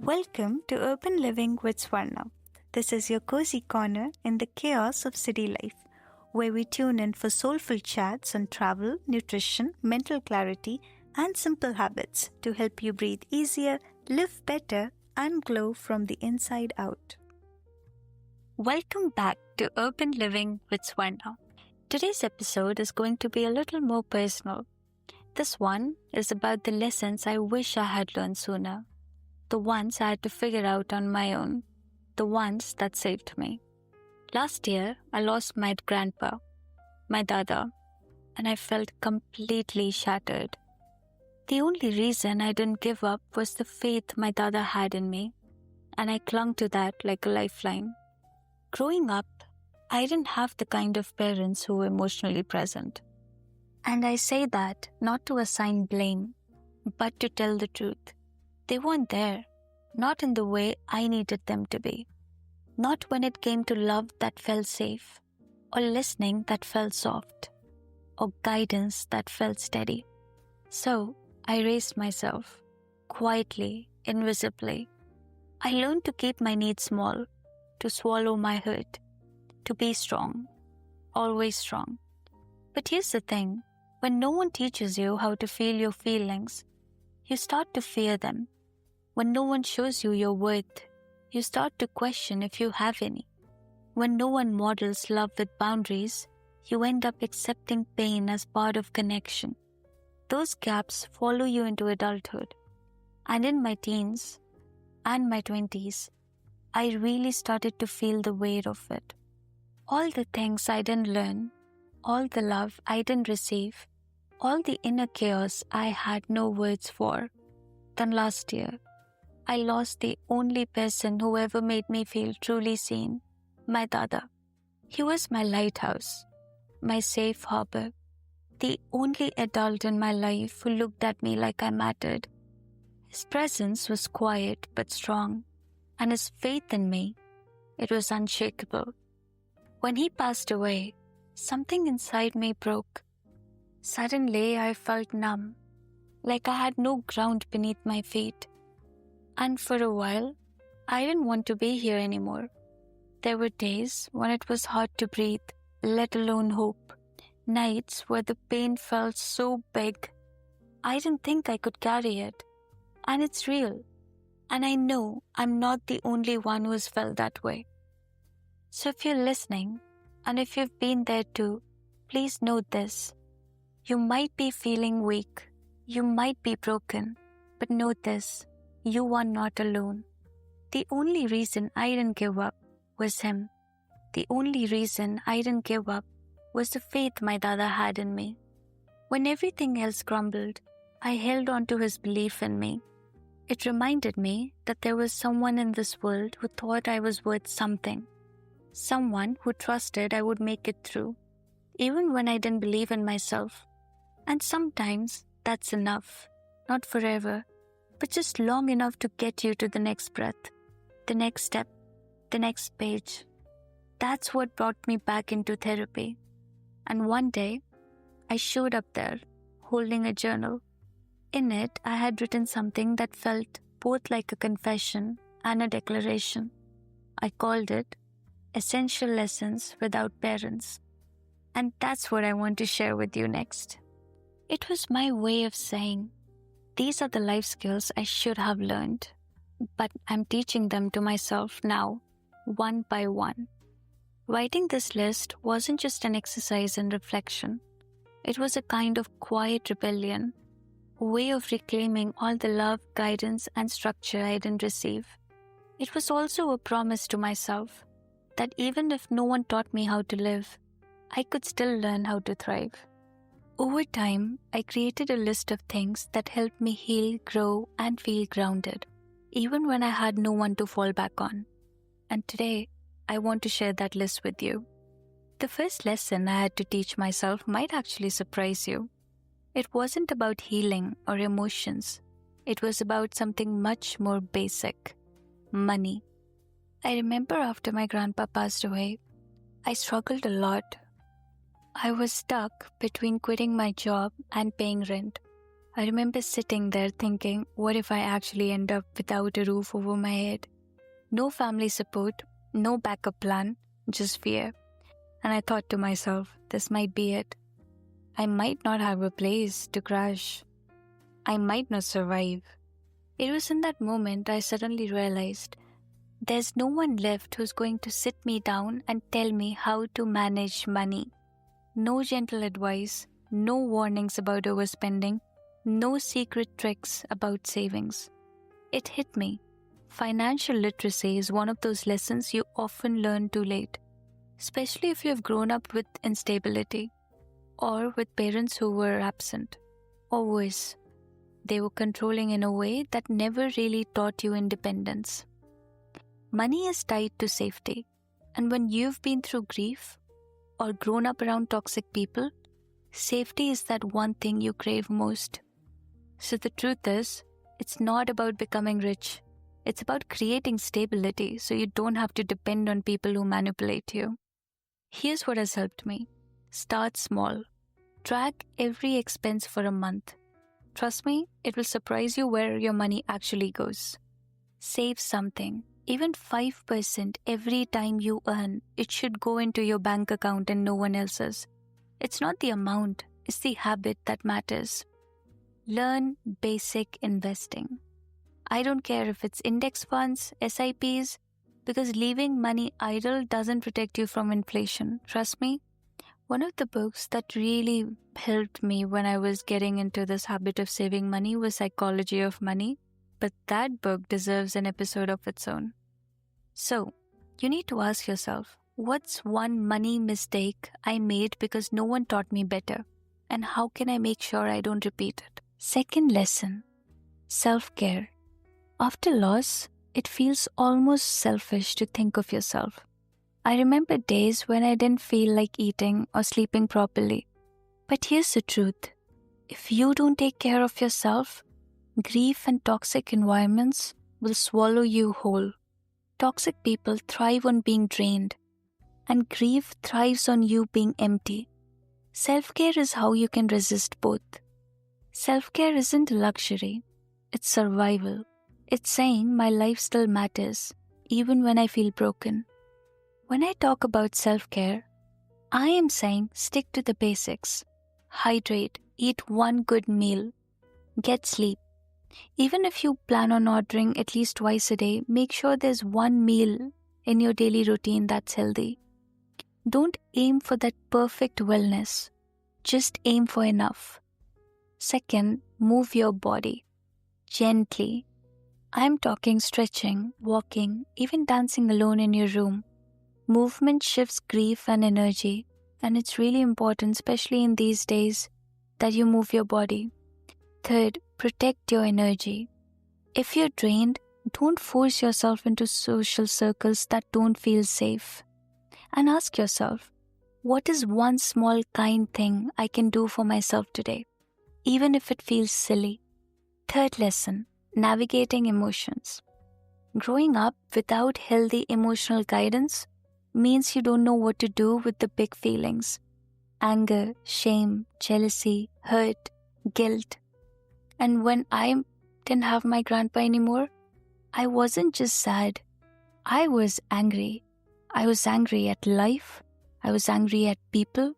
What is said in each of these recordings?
Welcome to Urban Living with Swarna. This is your cozy corner in the chaos of city life, where we tune in for soulful chats on travel, nutrition, mental clarity, and simple habits to help you breathe easier, live better, and glow from the inside out. Welcome back to Urban Living with Swarna. Today's episode is going to be a little more personal. This one is about the lessons I wish I had learned sooner. The ones I had to figure out on my own. The ones that saved me. Last year, I lost my grandpa, my dada, and I felt completely shattered. The only reason I didn't give up was the faith my dada had in me, and I clung to that like a lifeline. Growing up, I didn't have the kind of parents who were emotionally present. And I say that not to assign blame, but to tell the truth. They weren't there, not in the way I needed them to be. Not when it came to love that felt safe, or listening that felt soft, or guidance that felt steady. So I raised myself, quietly, invisibly. I learned to keep my needs small, to swallow my hurt, to be strong, always strong. But here's the thing, when no one teaches you how to feel your feelings, you start to fear them. When no one shows you your worth, you start to question if you have any. When no one models love with boundaries, you end up accepting pain as part of connection. Those gaps follow you into adulthood. And in my teens and my 20s, I really started to feel the weight of it. All the things I didn't learn, all the love I didn't receive, all the inner chaos I had no words for. Then last year, I lost the only person who ever made me feel truly seen, my dada. He was my lighthouse, my safe harbor, the only adult in my life who looked at me like I mattered. His presence was quiet but strong, and his faith in me, it was unshakable. When he passed away, something inside me broke. Suddenly, I felt numb, like I had no ground beneath my feet. And for a while, I didn't want to be here anymore. There were days when it was hard to breathe, let alone hope. Nights where the pain felt so big, I didn't think I could carry it. And it's real. And I know I'm not the only one who has felt that way. So if you're listening, and if you've been there too, please note this. You might be feeling weak. You might be broken. But note this. You are not alone. The only reason I didn't give up was him. The only reason I didn't give up was the faith my dada had in me. When everything else crumbled, I held on to his belief in me. It reminded me that there was someone in this world who thought I was worth something. Someone who trusted I would make it through, even when I didn't believe in myself. And sometimes that's enough, not forever, but just long enough to get you to the next breath, the next step, the next page. That's what brought me back into therapy. And one day, I showed up there, holding a journal. In it, I had written something that felt both like a confession and a declaration. I called it Essential Lessons Without Parents. And that's what I want to share with you next. It was my way of saying, these are the life skills I should have learned, but I'm teaching them to myself now, one by one. Writing this list wasn't just an exercise in reflection. It was a kind of quiet rebellion, a way of reclaiming all the love, guidance, and structure I didn't receive. It was also a promise to myself that even if no one taught me how to live, I could still learn how to thrive. Over time, I created a list of things that helped me heal, grow, and feel grounded, even when I had no one to fall back on. And today, I want to share that list with you. The first lesson I had to teach myself might actually surprise you. It wasn't about healing or emotions. It was about something much more basic: money. I remember after my grandpa passed away, I struggled a lot. I was stuck between quitting my job and paying rent. I remember sitting there thinking, what if I actually end up without a roof over my head? No family support, no backup plan, just fear. And I thought to myself, this might be it. I might not have a place to crash. I might not survive. It was in that moment I suddenly realized there's no one left who's going to sit me down and tell me how to manage money. No gentle advice, no warnings about overspending, no secret tricks about savings. It hit me. Financial literacy is one of those lessons you often learn too late, especially if you have grown up with instability or with parents who were absent, or worse, they were controlling in a way that never really taught you independence. Money is tied to safety, and when you've been through grief or grown up around toxic people, safety is that one thing you crave most. So the truth is, it's not about becoming rich. It's about creating stability so you don't have to depend on people who manipulate you. Here's what has helped me. Start small. Track every expense for a month. Trust me, it will surprise you where your money actually goes. Save something. Even 5% every time you earn, it should go into your bank account and no one else's. It's not the amount, it's the habit that matters. Learn basic investing. I don't care if it's index funds, SIPs, because leaving money idle doesn't protect you from inflation. Trust me. One of the books that really helped me when I was getting into this habit of saving money was Psychology of Money, but that book deserves an episode of its own. So, you need to ask yourself, what's one money mistake I made because no one taught me better? And how can I make sure I don't repeat it? Second lesson, self-care. After loss, it feels almost selfish to think of yourself. I remember days when I didn't feel like eating or sleeping properly. But here's the truth. If you don't take care of yourself, grief and toxic environments will swallow you whole. Toxic people thrive on being drained, and grief thrives on you being empty. Self-care is how you can resist both. Self-care isn't a luxury, it's survival. It's saying my life still matters, even when I feel broken. When I talk about self-care, I am saying stick to the basics. Hydrate, eat one good meal, get sleep. Even if you plan on ordering at least twice a day, make sure there's one meal in your daily routine that's healthy. Don't aim for that perfect wellness. Just aim for enough. Second, move your body. Gently. I'm talking stretching, walking, even dancing alone in your room. Movement shifts grief and energy, and it's really important, especially in these days, that you move your body. Third, protect your energy. If you're drained, don't force yourself into social circles that don't feel safe. And ask yourself, what is one small kind thing I can do for myself today, even if it feels silly? Third lesson, navigating emotions. Growing up without healthy emotional guidance means you don't know what to do with the big feelings. Anger, shame, jealousy, hurt, guilt. And when I didn't have my grandpa anymore, I wasn't just sad. I was angry. I was angry at life. I was angry at people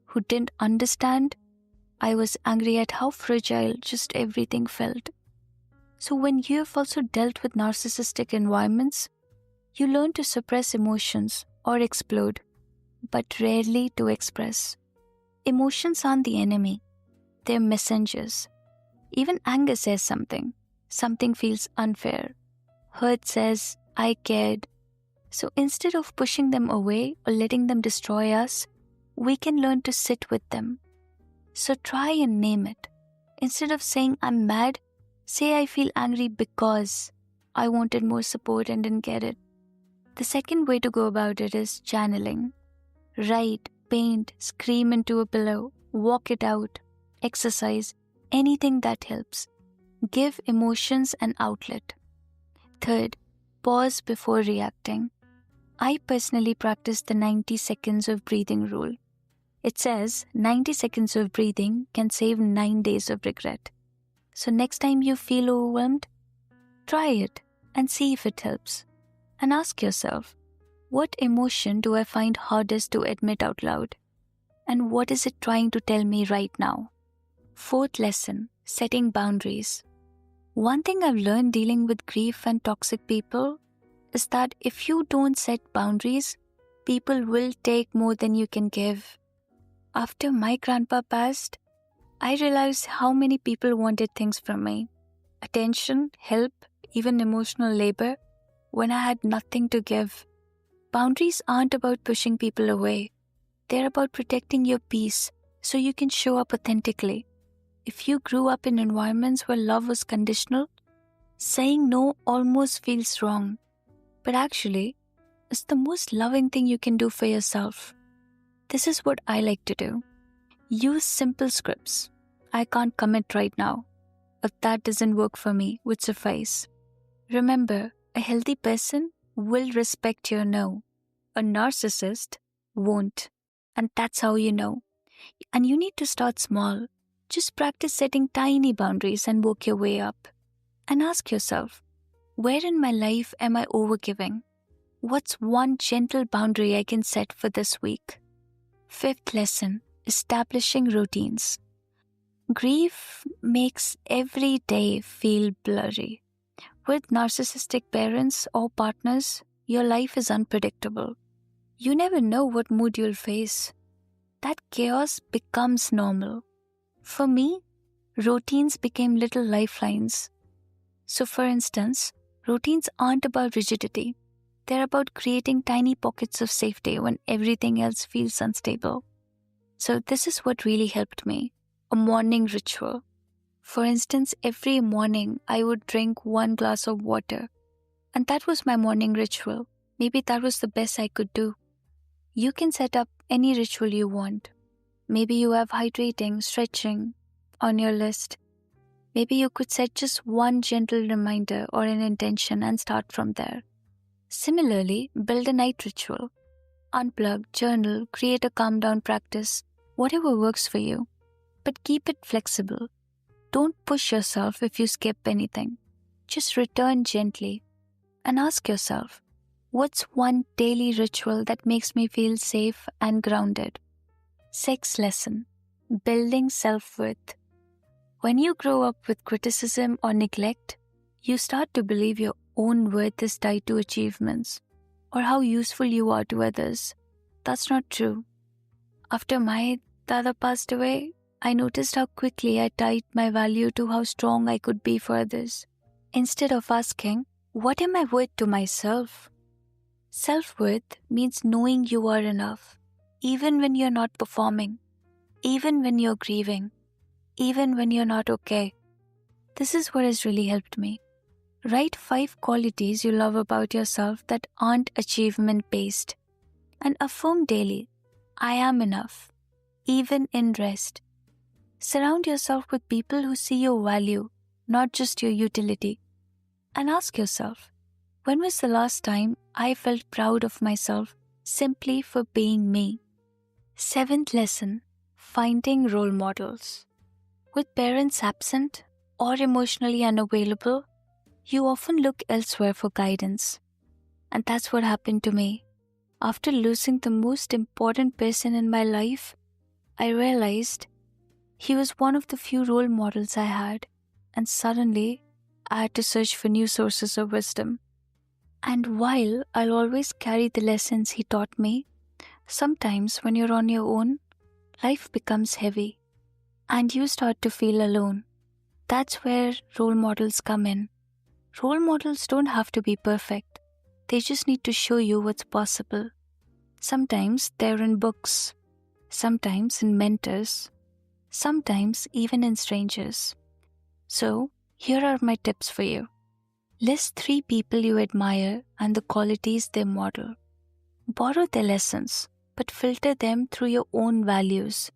who didn't understand. I was angry at how fragile just everything felt. So when you have also dealt with narcissistic environments, you learn to suppress emotions or explode, but rarely to express. Emotions aren't the enemy. They're messengers. Even anger says something. Something feels unfair. Hurt says, I cared. So instead of pushing them away or letting them destroy us, we can learn to sit with them. So try and name it. Instead of saying I'm mad, say I feel angry because I wanted more support and didn't get it. The second way to go about it is channeling. Write, paint, scream into a pillow, walk it out, exercise, anything that helps. Give emotions an outlet. Third, pause before reacting. I personally practice the 90 seconds of breathing rule. It says 90 seconds of breathing can save 9 days of regret. So next time you feel overwhelmed, try it and see if it helps. And ask yourself, what emotion do I find hardest to admit out loud? And what is it trying to tell me right now? Fourth lesson, setting boundaries. One thing I've learned dealing with grief and toxic people is that if you don't set boundaries, people will take more than you can give. After my grandpa passed, I realized how many people wanted things from me. Attention, help, even emotional labor, when I had nothing to give. Boundaries aren't about pushing people away. They're about protecting your peace so you can show up authentically. If you grew up in environments where love was conditional, saying no almost feels wrong. But actually, it's the most loving thing you can do for yourself. This is what I like to do. Use simple scripts. I can't commit right now. If that doesn't work for me, would suffice. Remember, a healthy person will respect your no. A narcissist won't. And that's how you know. And you need to start small. Just practice setting tiny boundaries and work your way up. And ask yourself, where in my life am I overgiving? What's one gentle boundary I can set for this week? Fifth lesson, establishing routines. Grief makes every day feel blurry. With narcissistic parents or partners, your life is unpredictable. You never know what mood you'll face. That chaos becomes normal. For me, routines became little lifelines. So for instance, routines aren't about rigidity. They're about creating tiny pockets of safety when everything else feels unstable. So this is what really helped me. A morning ritual. For instance, every morning I would drink 1 glass of water. And that was my morning ritual. Maybe that was the best I could do. You can set up any ritual you want. Maybe you have hydrating, stretching on your list. Maybe you could set just one gentle reminder or an intention and start from there. Similarly, build a night ritual. Unplug, journal, create a calm down practice, whatever works for you. But keep it flexible. Don't push yourself if you skip anything. Just return gently and ask yourself, what's one daily ritual that makes me feel safe and grounded? Sixth lesson, building self-worth. When you grow up with criticism or neglect, you start to believe your own worth is tied to achievements or how useful you are to others. That's not true. After my dada passed away, I noticed how quickly I tied my value to how strong I could be for others. Instead of asking, what am I worth to myself? Self-worth means knowing you are enough, even when you're not performing, even when you're grieving, even when you're not okay. This is what has really helped me. Write 5 qualities you love about yourself that aren't achievement-based. And affirm daily, I am enough, even in rest. Surround yourself with people who see your value, not just your utility. And ask yourself, when was the last time I felt proud of myself simply for being me? Seventh lesson, finding role models. With parents absent or emotionally unavailable, you often look elsewhere for guidance. And that's what happened to me. After losing the most important person in my life, I realized he was one of the few role models I had, and suddenly I had to search for new sources of wisdom. And while I'll always carry the lessons he taught me, sometimes when you're on your own, life becomes heavy and you start to feel alone. That's where role models come in. Role models don't have to be perfect. They just need to show you what's possible. Sometimes they're in books, sometimes in mentors, sometimes even in strangers. So, here are my tips for you. List 3 people you admire and the qualities they model. Borrow their lessons, but filter them through your own values.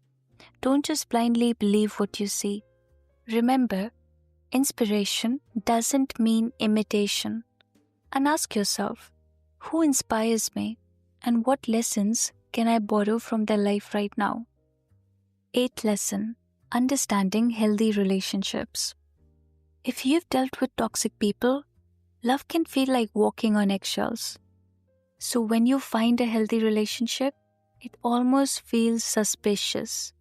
Don't just blindly believe what you see. Remember, inspiration doesn't mean imitation. And ask yourself, who inspires me and what lessons can I borrow from their life right now? 8th lesson, understanding healthy relationships. If you've dealt with toxic people, love can feel like walking on eggshells. So when you find a healthy relationship, it almost feels suspicious.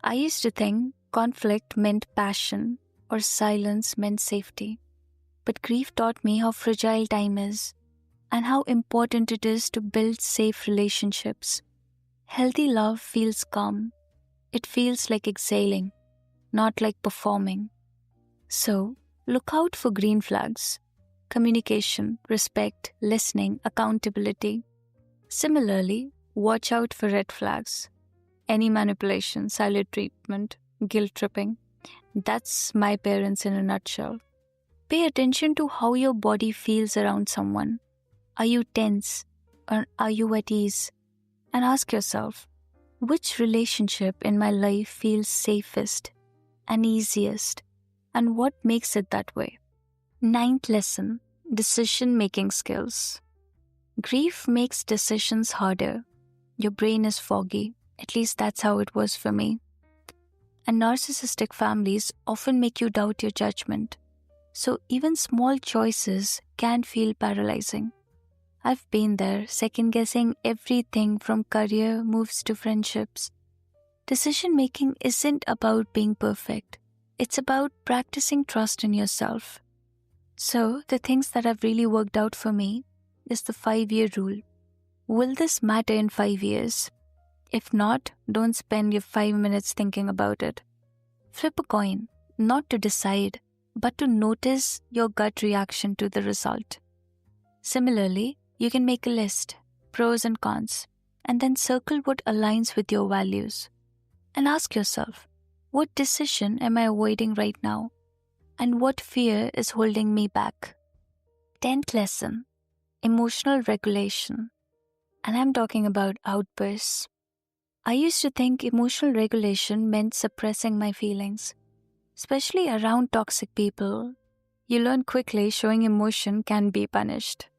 I used to think conflict meant passion or silence meant safety. But grief taught me how fragile time is and how important it is to build safe relationships. Healthy love feels calm. It feels like exhaling, not like performing. So, look out for green flags: communication, respect, listening, accountability. Similarly, watch out for red flags: any manipulation, silent treatment, guilt tripping. That's my parents in a nutshell. Pay attention to how your body feels around someone. Are you tense or are you at ease? And ask yourself, which relationship in my life feels safest and easiest, and what makes it that way? Ninth lesson: decision-making skills. Grief makes decisions harder. Your brain is foggy. At least that's how it was for me. And narcissistic families often make you doubt your judgment. So even small choices can feel paralyzing. I've been there, second-guessing everything from career moves to friendships. Decision-making isn't about being perfect. It's about practicing trust in yourself. So the things that have really worked out for me is the 5-year rule. Will this matter in 5 years? If not, don't spend your 5 minutes thinking about it. Flip a coin, not to decide, but to notice your gut reaction to the result. Similarly, you can make a list, pros and cons, and then circle what aligns with your values. And ask yourself, what decision am I avoiding right now? And what fear is holding me back? 10th lesson: emotional regulation. And I'm talking about outbursts. I used to think emotional regulation meant suppressing my feelings. Especially around toxic people, you learn quickly showing emotion can be punished.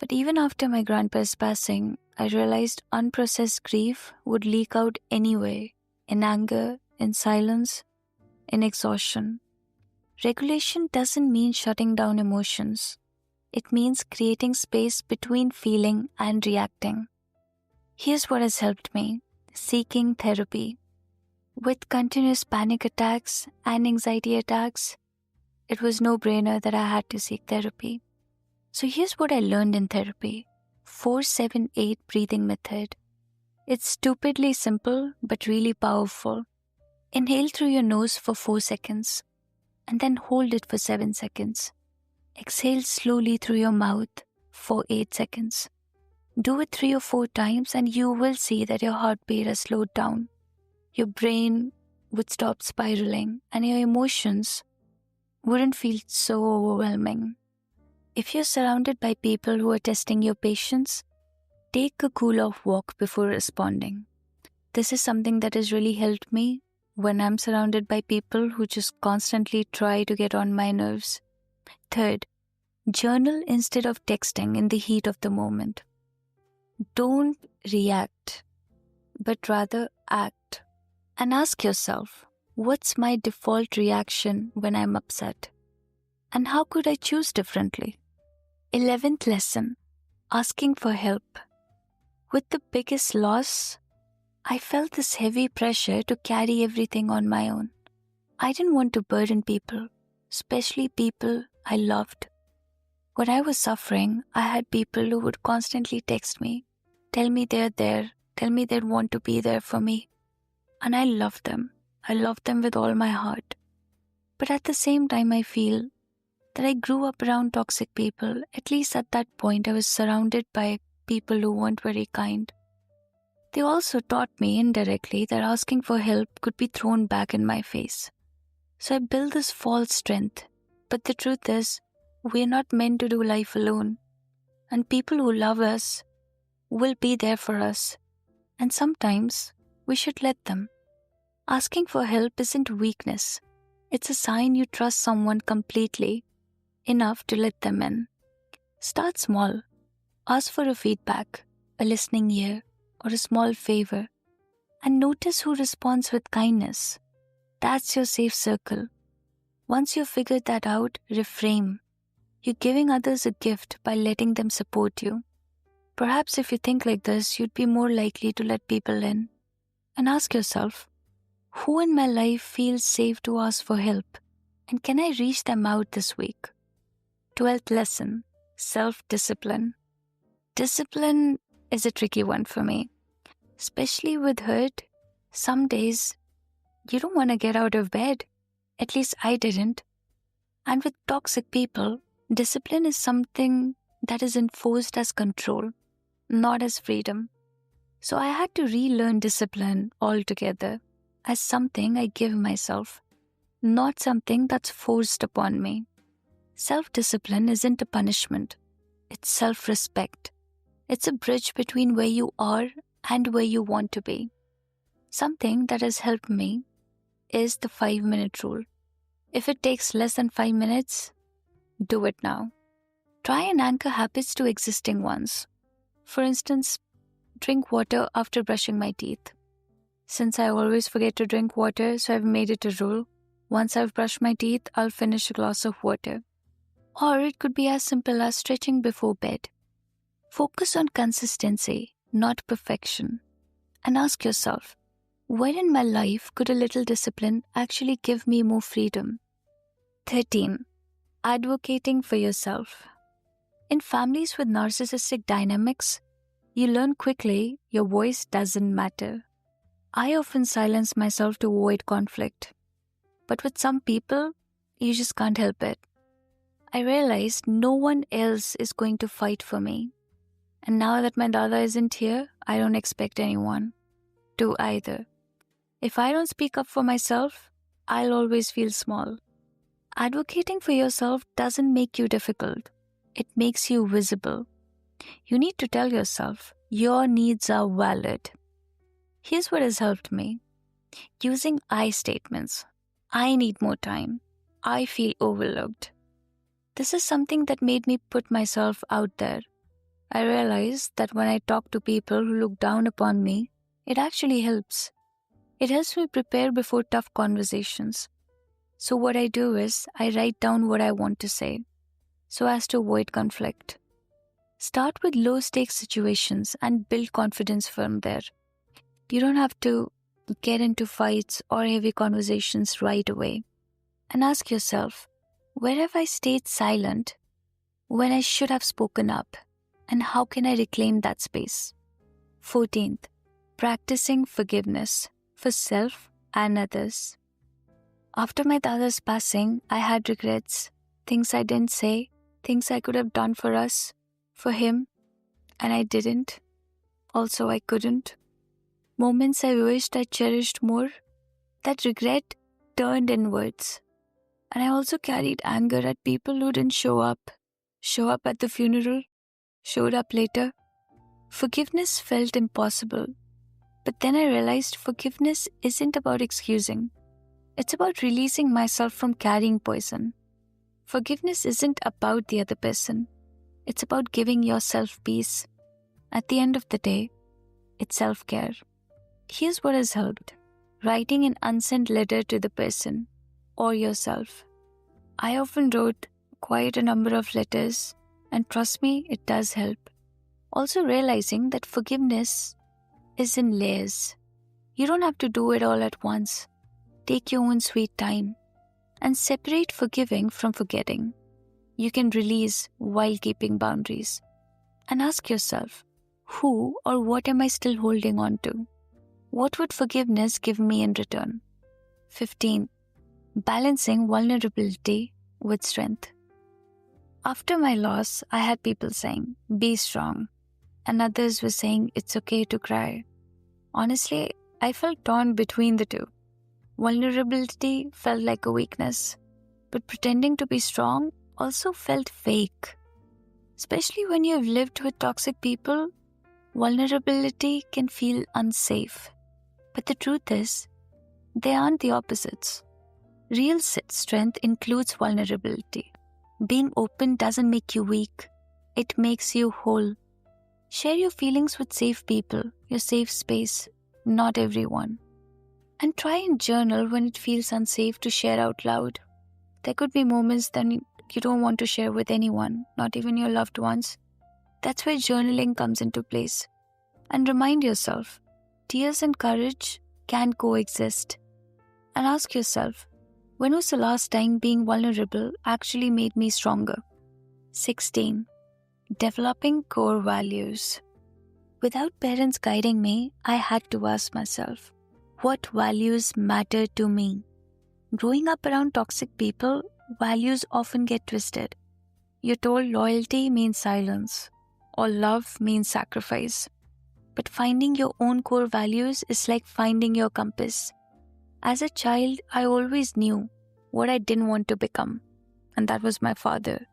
But even after my grandpa's passing, I realized unprocessed grief would leak out anyway, in anger, in silence, in exhaustion. Regulation doesn't mean shutting down emotions. It means creating space between feeling and reacting. Here's what has helped me: seeking therapy. With continuous panic attacks and anxiety attacks, it was no-brainer that I had to seek therapy. So here's what I learned in therapy: 4-7-8 breathing method. It's stupidly simple but really powerful. Inhale through your nose for 4 seconds and then hold it for 7 seconds. Exhale slowly through your mouth for 8 seconds. Do it 3 or 4 times and you will see that your heartbeat has slowed down. Your brain would stop spiraling and your emotions wouldn't feel so overwhelming. If you're surrounded by people who are testing your patience, take a cool-off walk before responding. This is something that has really helped me when I'm surrounded by people who just constantly try to get on my nerves. Third, journal instead of texting in the heat of the moment. Don't react, but rather act. And ask yourself, what's my default reaction when I'm upset? And how could I choose differently? 11th lesson: asking for help. With the biggest loss, I felt this heavy pressure to carry everything on my own. I didn't want to burden people, especially people I loved. When I was suffering, I had people who would constantly text me, tell me they're there, tell me they'd want to be there for me. And I loved them. I loved them with all my heart. But at the same time, I feel that I grew up around toxic people. At least at that point, I was surrounded by people who weren't very kind. They also taught me indirectly that asking for help could be thrown back in my face. So I built this false strength. But the truth is, we're not meant to do life alone. And people who love us will be there for us. And sometimes we should let them. Asking for help isn't weakness. It's a sign you trust someone completely, enough to let them in. Start small. Ask for a feedback, a listening ear, or a small favor. And notice who responds with kindness. That's your safe circle. Once you've figured that out, reframe. You're giving others a gift by letting them support you. Perhaps if you think like this, you'd be more likely to let people in. And ask yourself, who in my life feels safe to ask for help? And can I reach them out this week? 12th lesson, self-discipline. Discipline is a tricky one for me. Especially with hurt, some days you don't want to get out of bed. At least I didn't. And with toxic people, discipline is something that is enforced as control, not as freedom. So I had to relearn discipline altogether as something I give myself, not something that's forced upon me. Self-discipline isn't a punishment. It's self-respect. It's a bridge between where you are and where you want to be. Something that has helped me is the 5-minute rule. If it takes less than 5 minutes, do it now. Try and anchor habits to existing ones. For instance, drink water after brushing my teeth. Since I always forget to drink water, so I've made it a rule. Once I've brushed my teeth, I'll finish a glass of water. Or it could be as simple as stretching before bed. Focus on consistency, not perfection. And ask yourself, where in my life could a little discipline actually give me more freedom? 13. Advocating for yourself. In families with narcissistic dynamics, you learn quickly your voice doesn't matter. I often silence myself to avoid conflict. But with some people, you just can't help it. I realized no one else is going to fight for me. And now that my dada isn't here, I don't expect anyone to either. If I don't speak up for myself, I'll always feel small. Advocating for yourself doesn't make you difficult. It makes you visible. You need to tell yourself your needs are valid. Here's what has helped me. Using I statements. I need more time. I feel overlooked. This is something that made me put myself out there. I realized that when I talk to people who look down upon me, it actually helps. It helps me prepare before tough conversations. So what I do is I write down what I want to say so as to avoid conflict. Start with low-stakes situations and build confidence from there. You don't have to get into fights or heavy conversations right away. And ask yourself, where have I stayed silent when I should have spoken up? And how can I reclaim that space? 14th, practicing forgiveness for self and others. After my dada's passing, I had regrets, things I didn't say, things I could have done for us, for him, and I didn't. Also, I couldn't. Moments I wished I cherished more. That regret turned inwards. And I also carried anger at people who didn't show up at the funeral, showed up later. Forgiveness felt impossible. But then I realized forgiveness isn't about excusing. It's about releasing myself from carrying poison. Forgiveness isn't about the other person. It's about giving yourself peace. At the end of the day, it's self-care. Here's what has helped. Writing an unsent letter to the person or yourself. I often wrote quite a number of letters, and trust me, it does help. Also realizing that forgiveness is in layers. You don't have to do it all at once. Take your own sweet time and separate forgiving from forgetting. You can release while keeping boundaries. And ask yourself, who or what am I still holding on to? What would forgiveness give me in return? 15. Balancing vulnerability with strength. After my loss, I had people saying, be strong. And others were saying, it's okay to cry. Honestly, I felt torn between the two. Vulnerability felt like a weakness, but pretending to be strong also felt fake. Especially when you have lived with toxic people, vulnerability can feel unsafe. But the truth is, they aren't the opposites. Real strength includes vulnerability. Being open doesn't make you weak. It makes you whole. Share your feelings with safe people, your safe space, not everyone. And try and journal when it feels unsafe to share out loud. There could be moments that you don't want to share with anyone, not even your loved ones. That's where journaling comes into place. And remind yourself, tears and courage can coexist. And ask yourself, when was the last time being vulnerable actually made me stronger? 16. Developing core values. Without parents guiding me, I had to ask myself, what values matter to me? Growing up around toxic people, values often get twisted. You're told loyalty means silence, or love means sacrifice. But finding your own core values is like finding your compass. As a child, I always knew what I didn't want to become, and that was my father.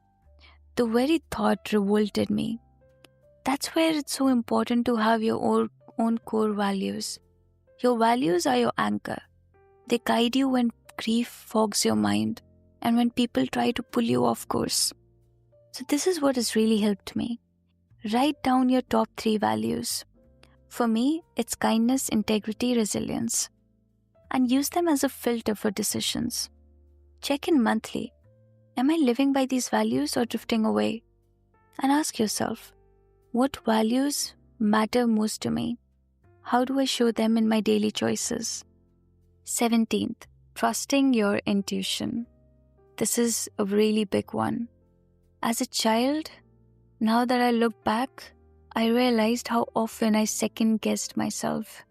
The very thought revolted me. That's where it's so important to have your own core values. Your values are your anchor. They guide you when grief fogs your mind and when people try to pull you off course. So this is what has really helped me. Write down your top 3 values. For me, it's kindness, integrity, resilience. And use them as a filter for decisions. Check in monthly. Am I living by these values or drifting away? And ask yourself, what values matter most to me? How do I show them in my daily choices? 17th, trusting your intuition. This is a really big one. As a child, now that I look back, I realized how often I second-guessed myself.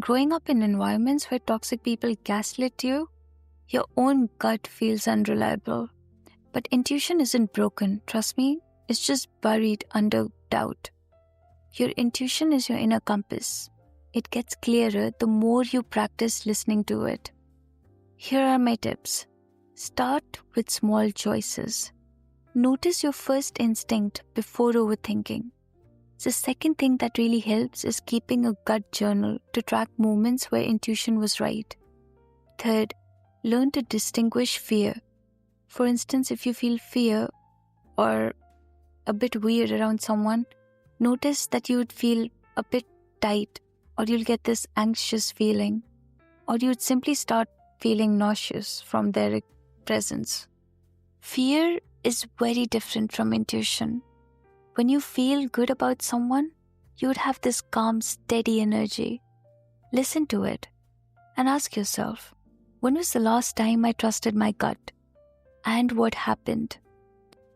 Growing up in environments where toxic people gaslit you, your own gut feels unreliable. But intuition isn't broken, trust me, it's just buried under doubt. Your intuition is your inner compass. It gets clearer the more you practice listening to it. Here are my tips. Start with small choices. Notice your first instinct before overthinking. The second thing that really helps is keeping a gut journal to track moments where intuition was right. Third, learn to distinguish fear. For instance, if you feel fear or a bit weird around someone, notice that you would feel a bit tight, or you'll get this anxious feeling, or you would simply start feeling nauseous from their presence. Fear is very different from intuition. When you feel good about someone, you would have this calm, steady energy. Listen to it and ask yourself, when was the last time I trusted my gut? And what happened?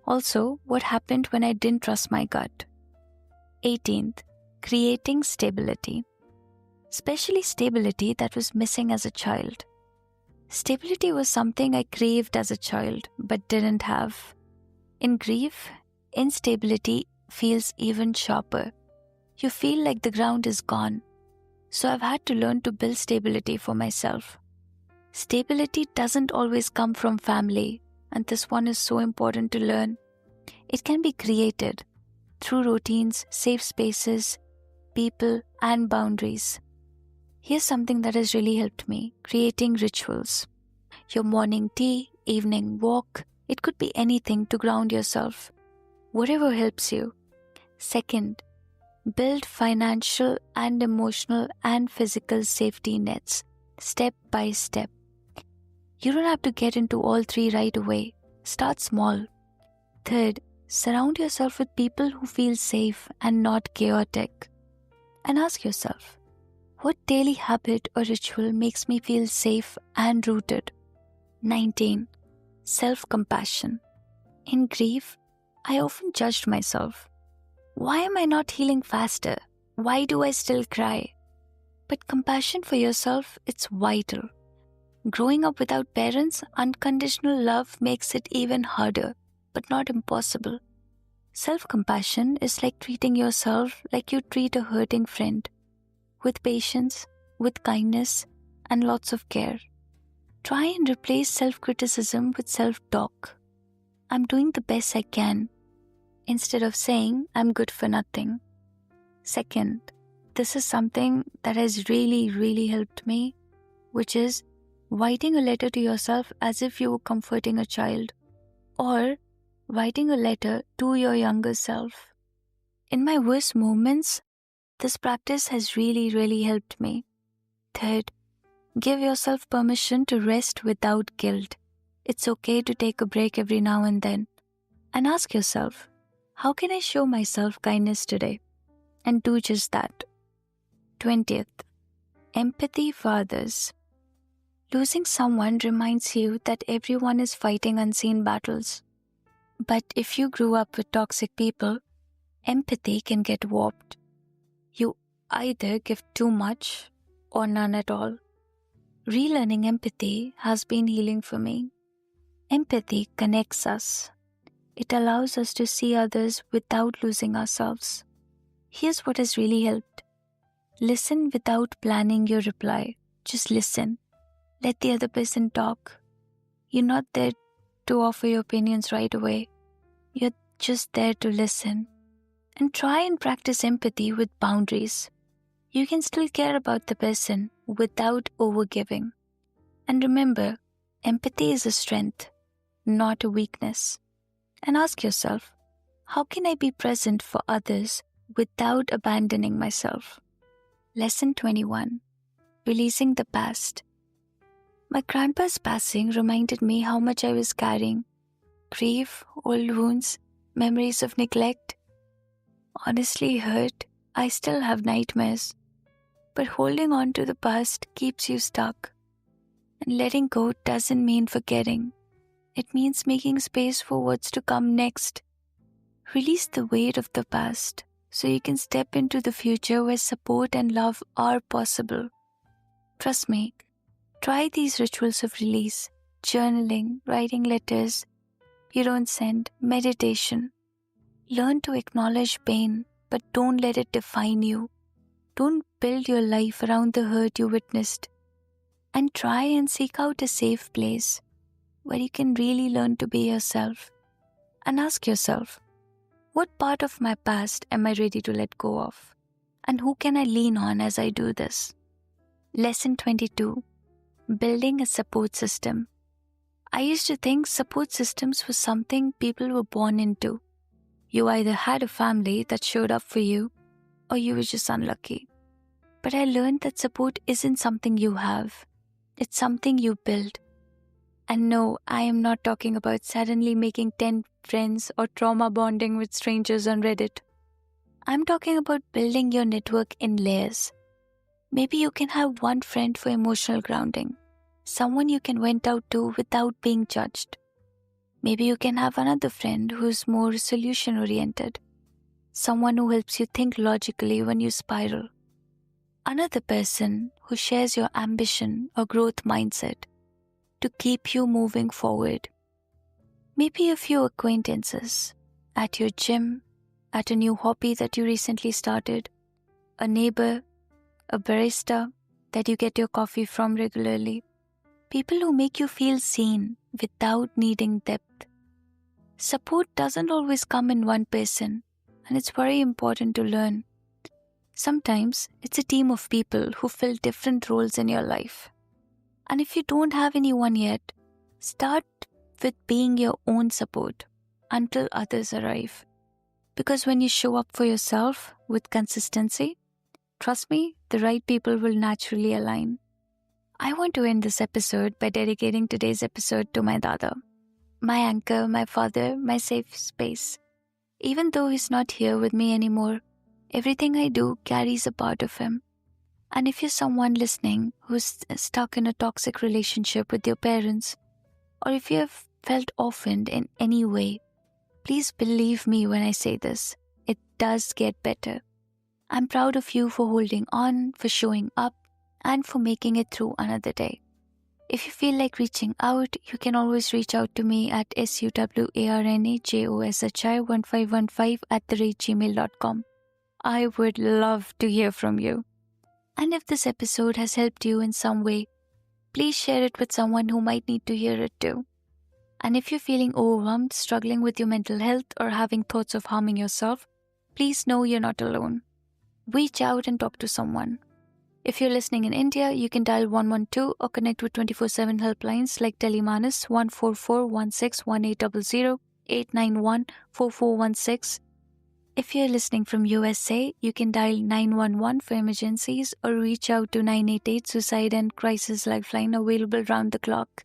Also, what happened when I didn't trust my gut? 18th, creating stability. Especially stability that was missing as a child. Stability was something I craved as a child but didn't have. In grief, instability feels even sharper. You feel like the ground is gone. So I've had to learn to build stability for myself. Stability doesn't always come from family, and this one is so important to learn. It can be created through routines, safe spaces, people, and boundaries. Here's something that has really helped me, creating rituals. Your morning tea, evening walk, it could be anything to ground yourself. Whatever helps you. Second, build financial and emotional and physical safety nets, step by step. You don't have to get into all 3 right away. Start small. Third, surround yourself with people who feel safe and not chaotic. And ask yourself, what daily habit or ritual makes me feel safe and rooted? 19. Self-compassion. In grief, I often judged myself. Why am I not healing faster? Why do I still cry? But compassion for yourself, it's vital. Growing up without parents, unconditional love makes it even harder, but not impossible. Self-compassion is like treating yourself like you treat a hurting friend. With patience, with kindness, and lots of care. Try and replace self-criticism with self-talk. I'm doing the best I can, instead of saying I'm good for nothing. Second, this is something that has really helped me, which is writing a letter to yourself as if you were comforting a child, or writing a letter to your younger self. In my worst moments, this practice has really helped me. Third, give yourself permission to rest without guilt. It's okay to take a break every now and then and ask yourself, how can I show myself kindness today? And do just that. 20th, empathy for others. Losing someone reminds you that everyone is fighting unseen battles. But if you grew up with toxic people, empathy can get warped. You either give too much or none at all. Relearning empathy has been healing for me. Empathy connects us. It allows us to see others without losing ourselves. Here's what has really helped. Listen without planning your reply. Just listen. Let the other person talk. You're not there to offer your opinions right away. You're just there to listen. And try and practice empathy with boundaries. You can still care about the person without overgiving. And remember, empathy is a strength, not a weakness. And ask yourself, how can I be present for others without abandoning myself? Lesson 21. Releasing the past. My grandpa's passing reminded me how much I was carrying. Grief, old wounds, memories of neglect. Honestly hurt, I still have nightmares. But holding on to the past keeps you stuck. And letting go doesn't mean forgetting. It means making space for what's to come next. Release the weight of the past so you can step into the future where support and love are possible. Trust me, try these rituals of release, journaling, writing letters you don't send, meditation. Learn to acknowledge pain, but don't let it define you. Don't build your life around the hurt you witnessed. And try and seek out a safe place where you can really learn to be yourself. And ask yourself, what part of my past am I ready to let go of? And who can I lean on as I do this? Lesson 22. Building a support system. I used to think support systems was something people were born into. You either had a family that showed up for you, or you were just unlucky. But I learned that support isn't something you have. It's something you build. And no, I am not talking about suddenly making 10 friends or trauma bonding with strangers on Reddit. I'm talking about building your network in layers. Maybe you can have one friend for emotional grounding, someone you can vent out to without being judged. Maybe you can have another friend who's more solution-oriented, someone who helps you think logically when you spiral. Another person who shares your ambition or growth mindset to keep you moving forward. Maybe a few acquaintances at your gym, at a new hobby that you recently started, a neighbor, a barista that you get your coffee from regularly. People who make you feel seen without needing depth. Support doesn't always come in one person, and it's very important to learn. Sometimes it's a team of people who fill different roles in your life. And if you don't have anyone yet, start with being your own support until others arrive. Because when you show up for yourself with consistency, trust me, the right people will naturally align. I want to end this episode by dedicating today's episode to my dada, my anchor, my father, my safe space. Even though he's not here with me anymore, everything I do carries a part of him. And if you're someone listening who's stuck in a toxic relationship with your parents, or if you have felt orphaned in any way, please believe me when I say this. It does get better. I'm proud of you for holding on, for showing up, and for making it through another day. If you feel like reaching out, you can always reach out to me at suwarnajoshi1515@gmail.com. I would love to hear from you. And if this episode has helped you in some way, please share it with someone who might need to hear it too. And if you're feeling overwhelmed, struggling with your mental health, or having thoughts of harming yourself, please know you're not alone. Reach out and talk to someone. If you're listening in India, you can dial 112 or connect with 24/7 helplines like Telemanas 144161800 8914416. If you're listening from USA, you can dial 911 for emergencies or reach out to 988 Suicide and Crisis Lifeline available round the clock.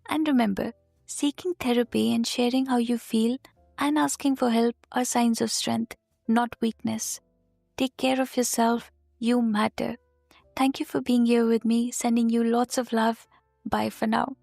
And remember, seeking therapy and sharing how you feel and asking for help are signs of strength, not weakness. Take care of yourself. You matter. Thank you for being here with me. Sending you lots of love. Bye for now.